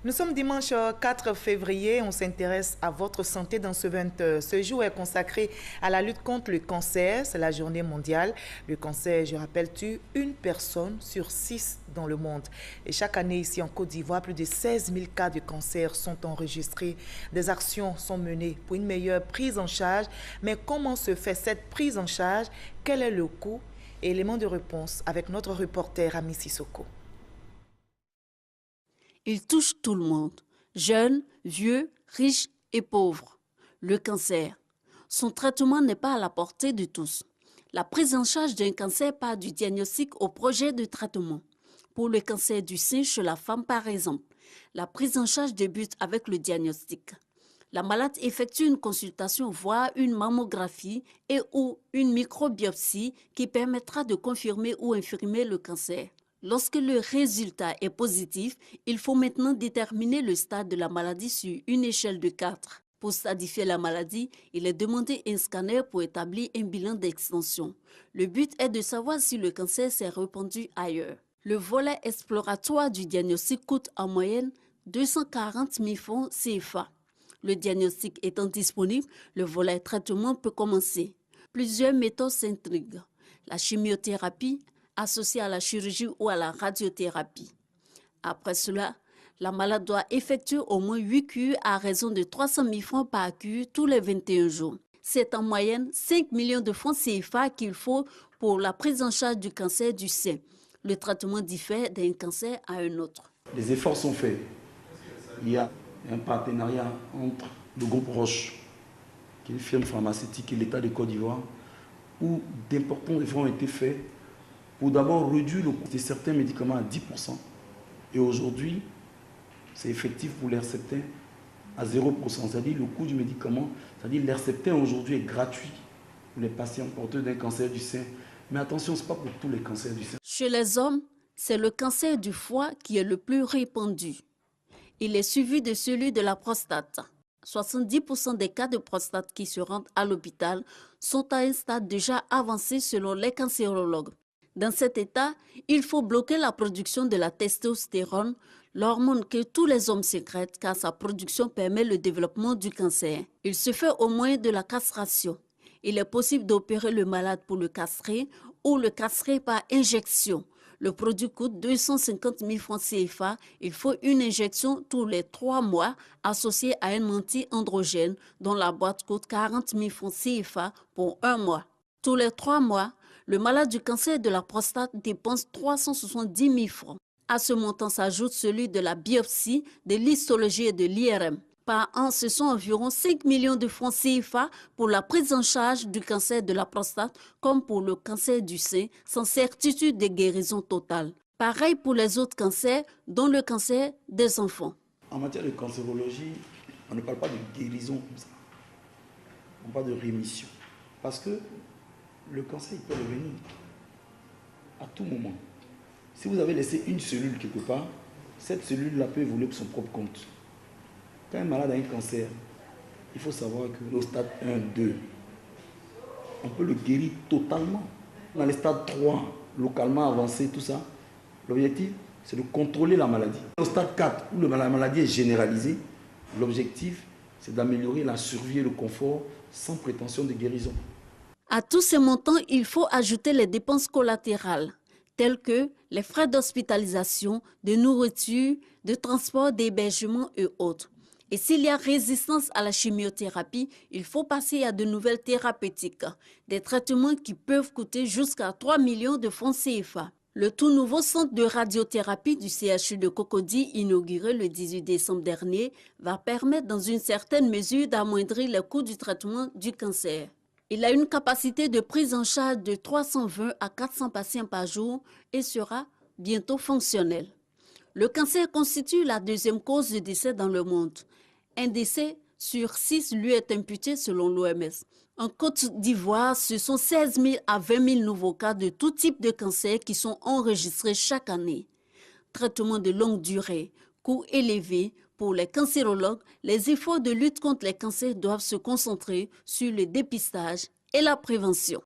Nous sommes dimanche 4 février, on s'intéresse à votre santé dans ce jour est consacré à la lutte contre le cancer, c'est la journée mondiale. Le cancer, je rappelle, tue une personne sur 6 dans le monde. Et chaque année ici en Côte d'Ivoire, plus de 16 000 cas de cancer sont enregistrés. Des actions sont menées pour une meilleure prise en charge. Mais comment se fait cette prise en charge? Quel est le coût? Élément de réponse avec notre reporter Ami Sissoko. Il touche tout le monde, jeunes, vieux, riches et pauvres. Le cancer. Son traitement n'est pas à la portée de tous. La prise en charge d'un cancer part du diagnostic au projet de traitement. Pour le cancer du sein chez la femme, par exemple, la prise en charge débute avec le diagnostic. La malade effectue une consultation, voire une mammographie et ou une microbiopsie qui permettra de confirmer ou infirmer le cancer. Lorsque le résultat est positif, il faut maintenant déterminer le stade de la maladie sur une échelle de 4. Pour stadifier la maladie, il est demandé un scanner pour établir un bilan d'extension. Le but est de savoir si le cancer s'est répandu ailleurs. Le volet exploratoire du diagnostic coûte en moyenne 240 000 francs CFA. Le diagnostic étant disponible, le volet traitement peut commencer. Plusieurs méthodes s'intriguent. La chimiothérapie, associée à la chirurgie ou à la radiothérapie. Après cela, la malade doit effectuer au moins 8 cures à raison de 300 000 francs par cure tous les 21 jours. C'est en moyenne 5 millions de francs CFA qu'il faut pour la prise en charge du cancer du sein. Le traitement diffère d'un cancer à un autre. Les efforts sont faits. Il y a un partenariat entre le groupe Roche, qui est une firme pharmaceutique, et l'État de Côte d'Ivoire, où d'importants efforts ont été faits pour d'abord réduire le coût de certains médicaments à 10%. Et aujourd'hui, c'est effectif pour l'Herceptin à 0%. C'est-à-dire le coût du médicament, c'est-à-dire l'Herceptin aujourd'hui est gratuit pour les patients porteurs d'un cancer du sein. Mais attention, ce n'est pas pour tous les cancers du sein. Chez les hommes, c'est le cancer du foie qui est le plus répandu. Il est suivi de celui de la prostate. 70% des cas de prostate qui se rendent à l'hôpital sont à un stade déjà avancé selon les cancérologues. Dans cet état, il faut bloquer la production de la testostérone, l'hormone que tous les hommes sécrètent car sa production permet le développement du cancer. Il se fait au moyen de la castration. Il est possible d'opérer le malade pour le castrer ou le castrer par injection. Le produit coûte 250 000 francs CFA. Il faut une injection tous les 3 mois associée à un anti-androgène dont la boîte coûte 40 000 francs CFA pour 1 mois. Tous les 3 mois, le malade du cancer de la prostate dépense 370 000 francs. À ce montant s'ajoute celui de la biopsie, de l'histologie et de l'IRM. Par an, ce sont environ 5 millions de francs CFA pour la prise en charge du cancer de la prostate comme pour le cancer du sein, sans certitude de guérison totale. Pareil pour les autres cancers, dont le cancer des enfants. En matière de cancérologie, on ne parle pas de guérison comme ça. On parle de rémission. Parce que le cancer, il peut revenir à tout moment. Si vous avez laissé une cellule quelque part, cette cellule-là peut évoluer pour son propre compte. Quand un malade a un cancer, il faut savoir que au stade 1, 2, on peut le guérir totalement. Dans les stades 3, localement avancé, tout ça, l'objectif, c'est de contrôler la maladie. Au stade 4, où la maladie est généralisée, l'objectif, c'est d'améliorer la survie et le confort sans prétention de guérison. À tous ces montants, il faut ajouter les dépenses collatérales, telles que les frais d'hospitalisation, de nourriture, de transport, d'hébergement et autres. Et s'il y a résistance à la chimiothérapie, il faut passer à de nouvelles thérapeutiques, des traitements qui peuvent coûter jusqu'à 3 millions de francs CFA. Le tout nouveau centre de radiothérapie du CHU de Cocody, inauguré le 18 décembre dernier, va permettre dans une certaine mesure d'amoindrir les coûts du traitement du cancer. Il a une capacité de prise en charge de 320 à 400 patients par jour et sera bientôt fonctionnel. Le cancer constitue la deuxième cause de décès dans le monde. Un décès sur 6 lui est imputé selon l'OMS. En Côte d'Ivoire, ce sont 16 000 à 20 000 nouveaux cas de tout type de cancer qui sont enregistrés chaque année. Traitement de longue durée, coût élevé. Pour les cancérologues, les efforts de lutte contre les cancers doivent se concentrer sur le dépistage et la prévention.